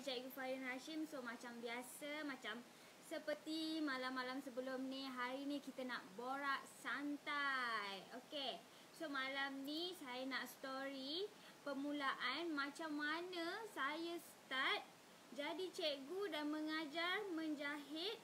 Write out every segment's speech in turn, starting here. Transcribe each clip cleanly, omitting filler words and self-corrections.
Cikgu Farin Hashim. So macam biasa, macam seperti malam-malam sebelum ni, hari ni kita nak borak santai. Okay, so malam ni saya nak story permulaan macam mana saya start jadi cikgu dan mengajar menjahit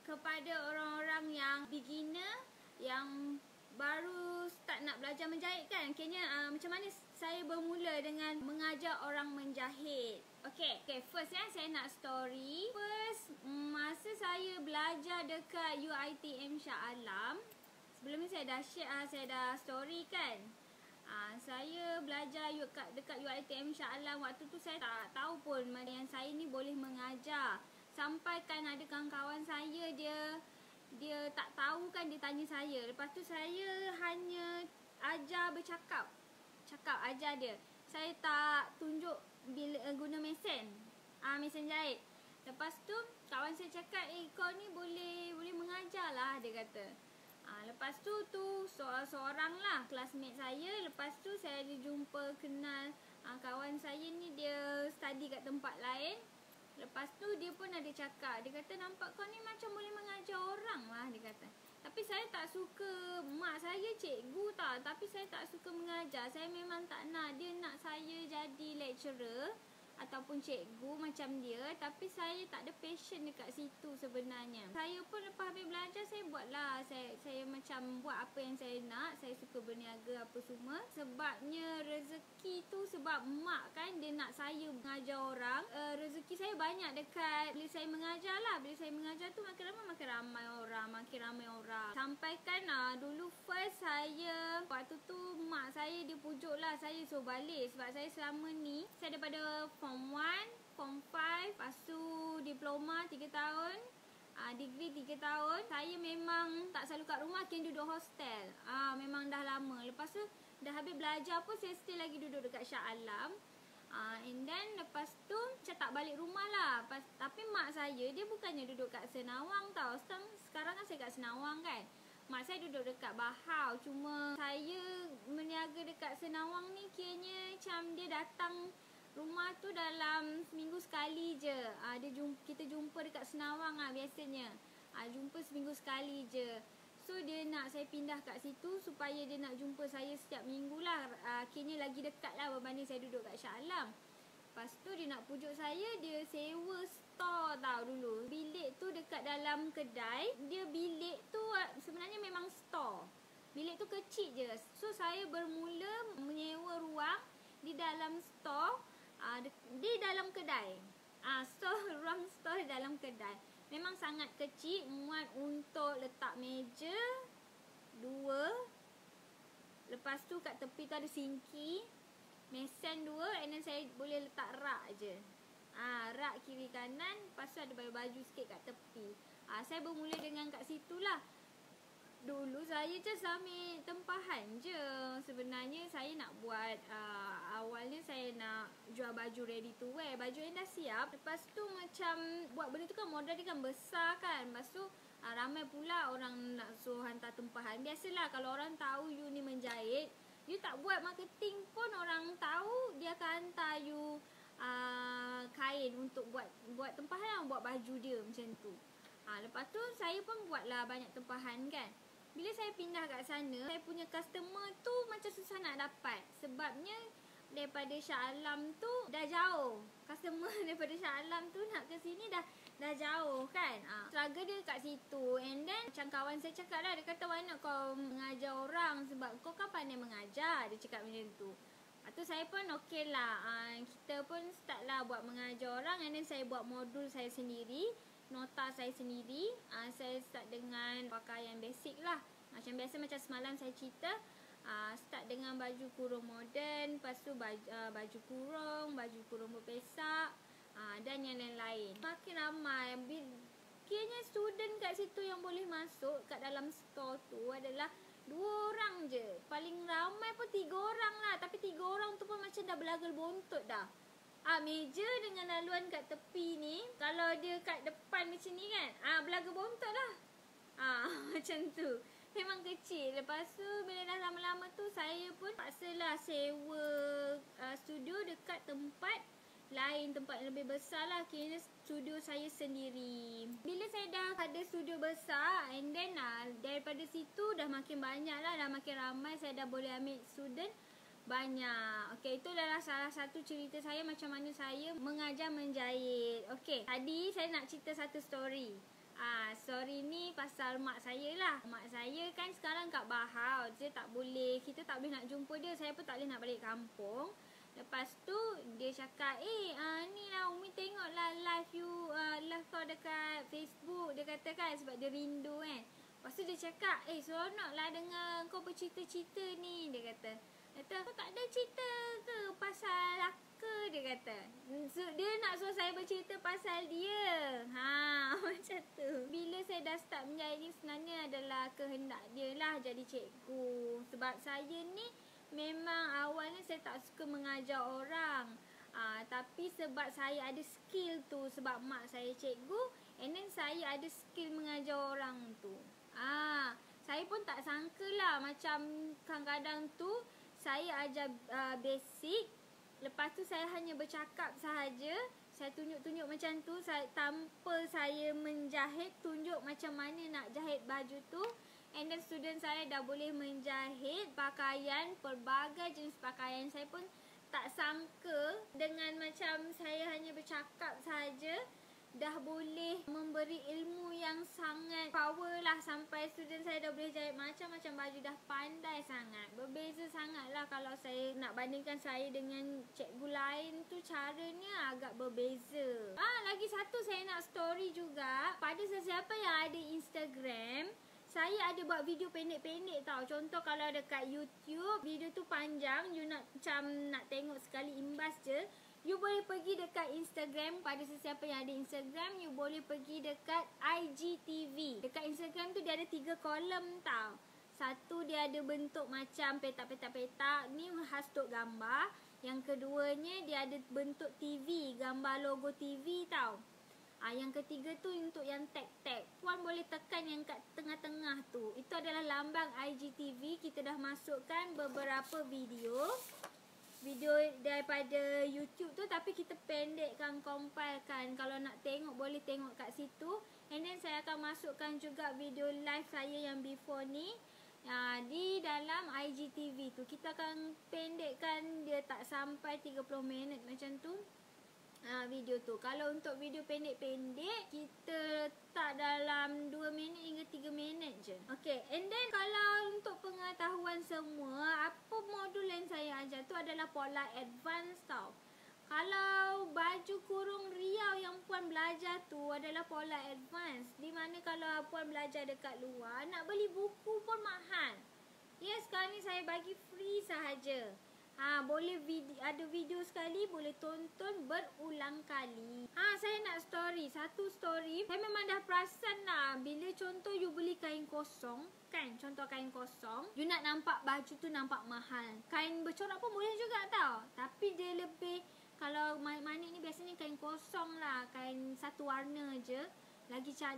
kepada orang-orang yang beginner, yang baru start nak belajar menjahit kan. Kayaknya macam mana saya bermula dengan mengajar orang menjahit. Okay, first saya nak story. First, masa saya belajar dekat UiTM Shah Alam, sebelum ni saya dah share, saya dah story kan. Saya belajar dekat UiTM Shah Alam. Waktu tu saya tak tahu pun mana yang saya ni boleh mengajar. Sampai kan ada kawan-kawan saya, dia tak tahu kan, dia tanya saya. Lepas tu saya hanya ajar bercakap. Ajar dia. Saya tak tunjuk bila guna mesin. Mesin jahit. Lepas tu kawan saya cakap, kau ni boleh mengajar lah, dia kata. Lepas tu seorang lah classmate saya. Lepas tu saya jumpa kenal kawan saya ni, dia study kat tempat lain. Lepas tu dia pun ada cakap, dia kata nampak kau ni macam boleh mengajar orang lah, dia kata. Tapi saya tak suka, mak saya cikgu tau, tapi saya tak suka mengajar. Saya memang tak nak, dia nak saya jadi lecturer ataupun cikgu macam dia. Tapi saya tak ada passion dekat situ sebenarnya. Saya pun lepas habis belajar, saya buatlah. Saya macam buat apa yang saya nak. Saya suka berniaga apa semua. Sebabnya rezeki tu, sebab mak kan dia nak saya mengajar orang. Rezeki saya banyak dekat bila saya mengajar lah. Bila saya mengajar tu makin ramai orang. Sampai kan dulu first saya, waktu tu mak saya dia pujuk lah saya suruh balik. Sebab saya selama ni, saya daripada Form 1, Form 5, lepas tu diploma 3 tahun, degree 3 tahun. Saya memang tak selalu kat rumah, kena duduk hostel. Memang dah lama. Lepas tu dah habis belajar pun saya still lagi duduk dekat Shah Alam. And then lepas tu macam tak balik rumah lah. Tapi mak saya dia bukannya duduk kat Senawang tau. Sekarang kan saya kat Senawang kan. Mak saya duduk dekat Bahau. Cuma saya meniaga dekat Senawang ni, kiranya macam dia datang rumah tu dalam seminggu sekali je. Kita jumpa dekat Senawang biasanya. Jumpa seminggu sekali je. So dia nak saya pindah kat situ supaya dia nak jumpa saya setiap minggu lah. Akhirnya lagi dekat lah berbanding saya duduk kat Shah Alam. Lepas tu dia nak pujuk saya, dia sewa store tau dulu. Bilik tu dekat dalam kedai. Dia bilik tu sebenarnya memang store. Bilik tu kecil je. So saya bermula menyewa ruang di dalam store, di dalam kedai. Ruang store di dalam kedai. Memang sangat kecil, muat untuk letak meja 2. Lepas tu kat tepi tu ada sinki, mesin 2, and then saya boleh letak rak je. Rak kiri kanan, lepas tu ada baju sikit kat tepi. Saya bermula dengan kat situ lah. Dulu saya just ambil tempahan je. Sebenarnya saya nak buat, awalnya saya nak jual baju ready to wear. Baju yang dah siap. Lepas tu macam buat benda tu kan modal dia kan besar kan. Lepas tu ramai pula orang nak suruh hantar tempahan. Biasalah kalau orang tahu you ni menjahit, you tak buat marketing pun orang tahu, dia akan hantar you kain untuk buat tempahan, buat baju dia macam tu. Lepas tu saya pun buatlah banyak tempahan kan. Bila saya pindah kat sana, saya punya customer tu macam susah nak dapat. Sebabnya daripada Shah Alam tu dah jauh. Customer daripada Shah Alam tu nak ke sini dah jauh kan. Struggle dia kat situ. And then macam kawan saya cakap lah, dia kata mana kau mengajar orang sebab kau kan pandai mengajar. Dia cakap macam tu. Lepas tu saya pun okey lah. Kita pun start lah buat mengajar orang. And then saya buat modul saya sendiri, nota saya sendiri. Saya start dengan pakaian basic lah. Macam biasa, macam semalam saya cerita, start dengan baju kurung moden, lepas tu baju kurung berpesak, dan yang lain-lain. Makin ramai. Kiranya student kat situ yang boleh masuk kat dalam store tu adalah 2 orang je. Paling ramai pun 3 orang lah. Tapi 3 orang tu pun macam dah belagal bontot dah. Meja dengan laluan kat tepi ni, kalau dia kat depan macam ni kan, belaga bontot lah. Macam tu. Memang kecil. Lepas tu bila dah lama-lama tu, saya pun paksalah sewa studio dekat tempat lain, tempat yang lebih besar lah. Kira studio saya sendiri. Bila saya dah ada studio besar, and then daripada situ dah makin banyak lah, dah makin ramai, saya dah boleh ambil student banyak. Okey, itu adalah salah satu cerita saya macam mana saya mengajar menjahit. Okey, tadi saya nak cerita satu story. Story ni pasal mak saya lah. Mak saya kan sekarang kat Bahau. Dia tak boleh, kita tak boleh nak jumpa dia. Saya pun tak boleh nak balik kampung. Lepas tu dia cakap, ni lah Umi tengoklah live live kau dekat Facebook. Dia kata kan sebab dia rindu kan. Lepas tu dia cakap, seronok lah dengar kau bercerita-cerita ni. Dia kata kau tak ada cerita ke pasal Laka, dia kata. Dia nak suruh saya bercerita pasal dia. Macam tu. Bila saya dah start menjahit ni sebenarnya adalah kehendak dia lah jadi cikgu. Sebab saya ni memang awalnya saya tak suka mengajar orang. Tapi sebab saya ada skill tu, sebab mak saya cikgu, and then saya ada skill mengajar orang tu. Saya pun tak sangka lah, macam kadang-kadang tu saya ajar basic, lepas tu saya hanya bercakap sahaja. Saya tunjuk-tunjuk macam tu, tanpa saya menjahit, tunjuk macam mana nak jahit baju tu. And then student saya dah boleh menjahit pakaian, pelbagai jenis pakaian. Saya pun tak sangka dengan macam saya hanya bercakap sahaja, dah boleh memberi ilmu yang sangat power lah. Sampai student saya dah boleh jahit macam-macam baju, dah pandai sangat. Berbeza sangat lah kalau saya nak bandingkan saya dengan cikgu lain tu, caranya agak berbeza. Lagi satu saya nak story juga. Pada sesiapa yang ada Instagram, saya ada buat video pendek-pendek tau. Contoh kalau dekat YouTube, video tu panjang, you nak tengok sekali imbas je, you boleh pergi dekat Instagram. Pada sesiapa yang ada Instagram, you boleh pergi dekat IGTV. Dekat Instagram tu dia ada 3 kolom tau. Satu dia ada bentuk macam petak-petak-petak, ni khas untuk gambar. Yang keduanya dia ada bentuk TV, gambar logo TV tau. Yang ketiga tu untuk yang tag-tag. Puan boleh tekan yang kat tengah-tengah tu. Itu adalah lambang IGTV. Kita dah masukkan beberapa video daripada YouTube tu, tapi kita pendekkan, compilekan. Kalau nak tengok boleh tengok kat situ. And then saya akan masukkan juga video live saya yang before ni di dalam IGTV tu. Kita akan pendekkan dia tak sampai 30 minit macam tu. Video tu. Kalau untuk video pendek-pendek, kita letak dalam 2 minit hingga 3 minit je. Okay, and then kalau untuk pengetahuan semua, apa modul yang saya ajar tu adalah pola advance tau. Kalau baju kurung Riau yang puan belajar tu adalah pola advance. Di mana kalau puan belajar dekat luar, nak beli buku pun mahal. Ya, sekarang ni saya bagi free sahaja. Boleh ada video sekali, boleh tonton berulang kali. Saya nak story. Satu story, saya memang dah perasan lah. Bila contoh you beli kain kosong, kan? Contoh kain kosong, you nak nampak baju tu nampak mahal. Kain bercorak pun boleh juga tau. Tapi dia lebih, kalau manik ni biasanya kain kosong lah. Kain satu warna je.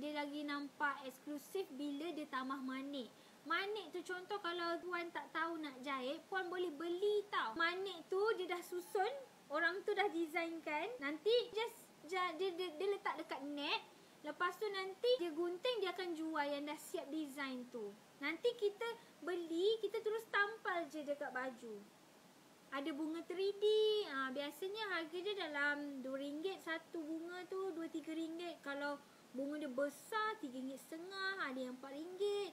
Dia lagi nampak eksklusif bila dia tambah manik. Manik tu contoh kalau puan tak tahu nak jahit, puan boleh beli tau. Manik tu dia dah susun, orang tu dah designkan. Nanti dia letak dekat net. Lepas tu nanti dia gunting, dia akan jual yang dah siap design tu. Nanti kita beli, kita terus tampal je dekat baju. Ada bunga 3D. Biasanya harga dia dalam RM2 satu bunga tu, RM2-3. Kalau bunga dia besar, RM3.50. Ada yang RM4.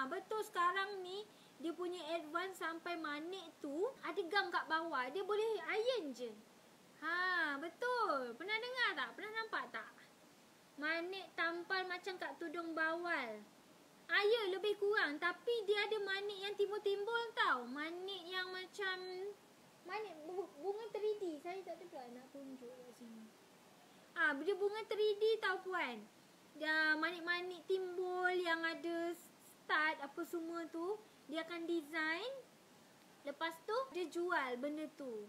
Betul sekarang ni dia punya advance sampai manik tu ada gam kat bawah. Dia boleh iron je. Betul. Pernah dengar tak? Pernah nampak tak? Manik tampal macam kat tudung bawal. Ya, lebih kurang. Tapi dia ada manik yang timbul-timbul tau. Manik yang macam manik bunga 3D. Saya tak tahu pula nak tunjuk kat sini. Dia bunga 3D tau puan. Dia manik-manik timbul yang ada start apa semua tu, dia akan design. Lepas tu dia jual benda tu.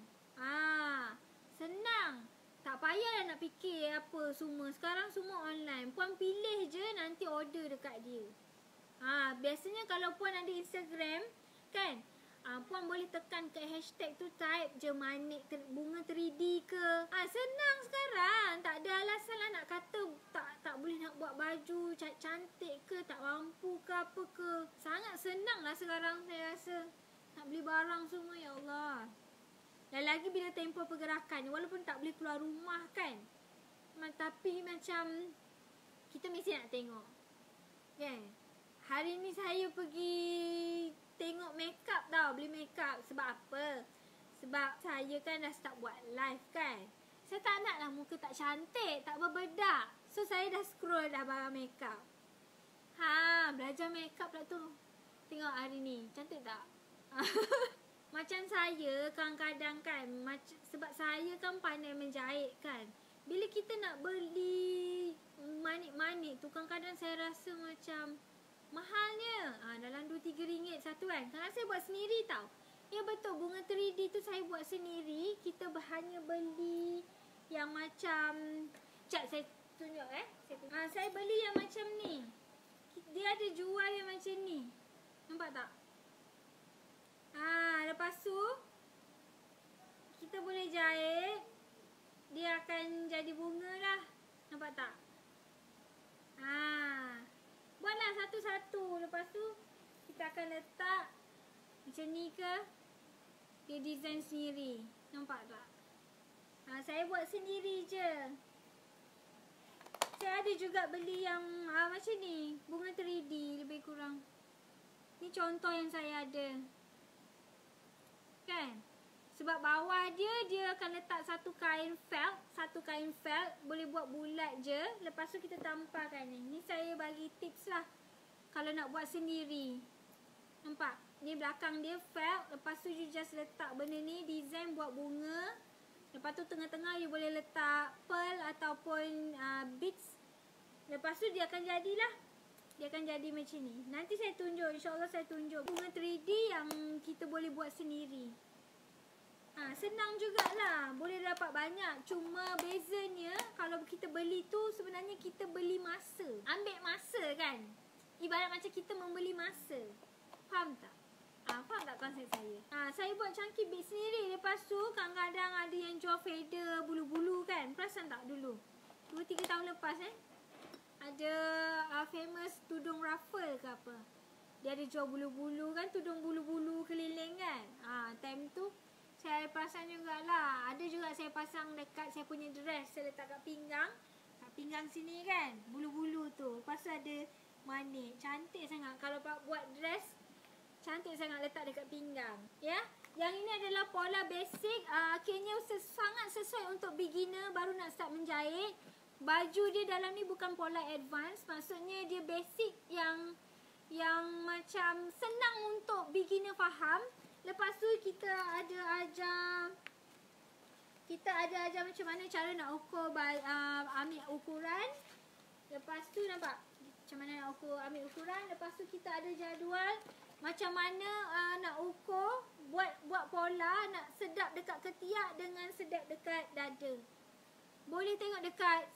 Senang. Tak payahlah nak fikir apa semua. Sekarang semua online. Puan pilih je, nanti order dekat dia. Biasanya kalau puan ada Instagram, kan? Puan boleh tekan ke hashtag tu, type je manik bunga 3D ke, sangat senang lah sekarang saya rasa. Nak beli barang semua, ya Allah. Dan lagi bila tempoh pergerakan, walaupun tak boleh keluar rumah kan, tapi macam kita mesti nak tengok kan. Hari ni saya pergi tengok makeup tau, beli makeup. Sebab apa? Sebab saya kan dah start buat live kan. Saya tak nak lah muka tak cantik, tak berbedak. So saya dah scroll dah barang makeup. Belajar makeup pula tu. Tengok hari ni, cantik tak? Macam saya kadang-kadang kan, sebab saya kan pandai menjahit kan. Bila kita nak beli manik-manik tu, kadang-kadang saya rasa macam mahalnya. Dalam 2-3 ringgit satu kan. Kadang saya buat sendiri tau. Ya betul, bunga 3D tu saya buat sendiri. Kita hanya beli yang macam, sekejap saya tunjuk saya beli yang macam ni. Dia ada jual yang macam ni. Nampak tak? Lepas tu kita boleh jahit. Dia akan jadi bunga lah. Nampak tak? Buatlah satu-satu. Lepas tu kita akan letak macam ni ke. Dia design sendiri. Nampak tak? Saya buat sendiri je. Saya ada juga beli yang macam ni, bunga 3D lebih kurang. Ni contoh yang saya ada. Kan? Sebab bawah dia akan letak satu kain felt, boleh buat bulat je. Lepas tu kita tampalkan ni. Ni saya bagi tips lah kalau nak buat sendiri. Nampak? Ni belakang dia felt, lepas tu you just letak benda ni, design buat bunga. Lepas tu tengah-tengah you boleh letak pearl ataupun beads. Lepas tu dia akan jadilah. Dia akan jadi macam ni. Nanti saya tunjuk, insyaAllah saya tunjuk bunga 3D yang kita boleh buat sendiri. Senang jugalah. Boleh dapat banyak. Cuma bezanya kalau kita beli tu sebenarnya kita beli masa. Ambil masa kan. Ibarat macam kita membeli masa. Faham tak? Faham tak konsep saya? Saya buat chunky bead sendiri. Lepas tu kadang-kadang ada yang jual fader bulu-bulu kan. Perasan tak dulu? 2-3 tahun lepas ada famous tudung ruffle ke apa. Dia ada jual bulu-bulu kan. Tudung bulu-bulu keliling kan. Time tu saya pasang jugalah. Ada juga saya pasang dekat saya punya dress. Saya letak kat pinggang. Kat pinggang sini kan. Bulu-bulu tu. Lepas tu ada manik. Cantik sangat. Kalau buat dress, cantik sangat letak dekat pinggang. Ya. Yang ini adalah pola basic. Akhirnya sangat sesuai untuk beginner baru nak start menjahit. Baju dia dalam ni bukan pola advance. Maksudnya dia basic yang macam senang untuk beginner faham. Lepas tu kita ada ajar macam mana cara nak ukur, ambil ukuran. Lepas tu nampak macam mana nak ambil ukuran. Lepas tu kita ada jadual macam mana nak ukur, buat pola, nak sedap dekat ketiak dengan sedap dekat dada. Boleh tengok dekat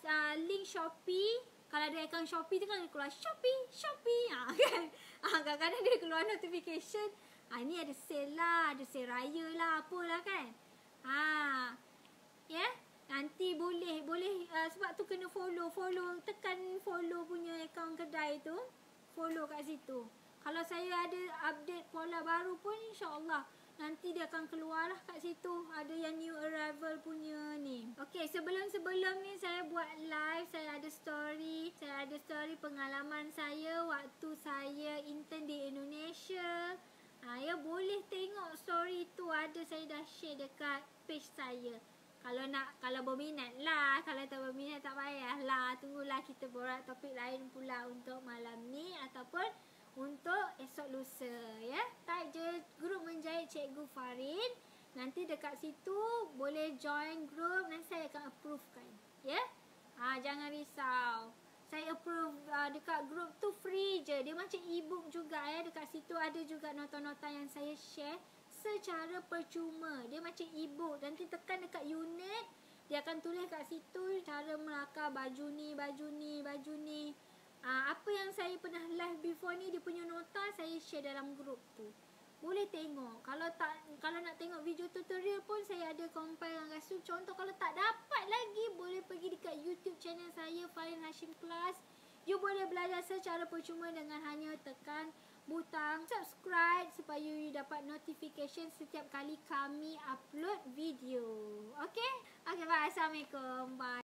link Shopee. Kalau ada akaun Shopee tu kan keluar Shopee kan. Kadang-kadang dia keluar notification. Ni ada sale lah, ada sale raya lah, apalah kan. Ya. Nanti boleh sebab tu kena follow, tekan follow punya akaun kedai tu. Follow kat situ. Kalau saya ada update pola baru pun insya-Allah nanti dia akan keluar lah kat situ. Ada yang new arrival punya ni. Okey, sebelum ni saya buat live, saya ada story pengalaman saya waktu saya intern di Indonesia. Ya boleh tengok story tu, ada saya dah share dekat page saya. Kalau berminat lah. Kalau tak berminat tak payah lah. Tunggulah kita borak topik lain pula untuk malam ni ataupun untuk esok lusa ya. Type je grup menjahit Cikgu Farin. Nanti dekat situ boleh join grup. Nanti saya akan approvekan ya. Jangan risau. Saya approve dekat grup tu free je. Dia macam e-book juga ya. Dekat situ ada juga nota-nota yang saya share secara percuma. Dia macam e-book. Nanti tekan dekat unit, dia akan tulis kat situ cara melakar baju ni. Apa yang saya pernah live before ni, dia punya nota saya share dalam grup tu. Boleh tengok. Kalau nak tengok video tutorial pun saya ada compile dengan tu. Contoh kalau tak dapat lagi, boleh pergi dekat YouTube channel saya Farin Hashim Class. You boleh belajar secara percuma dengan hanya tekan butang subscribe supaya you dapat notification setiap kali kami upload video. Okay? Okay, bye. Assalamualaikum. Bye.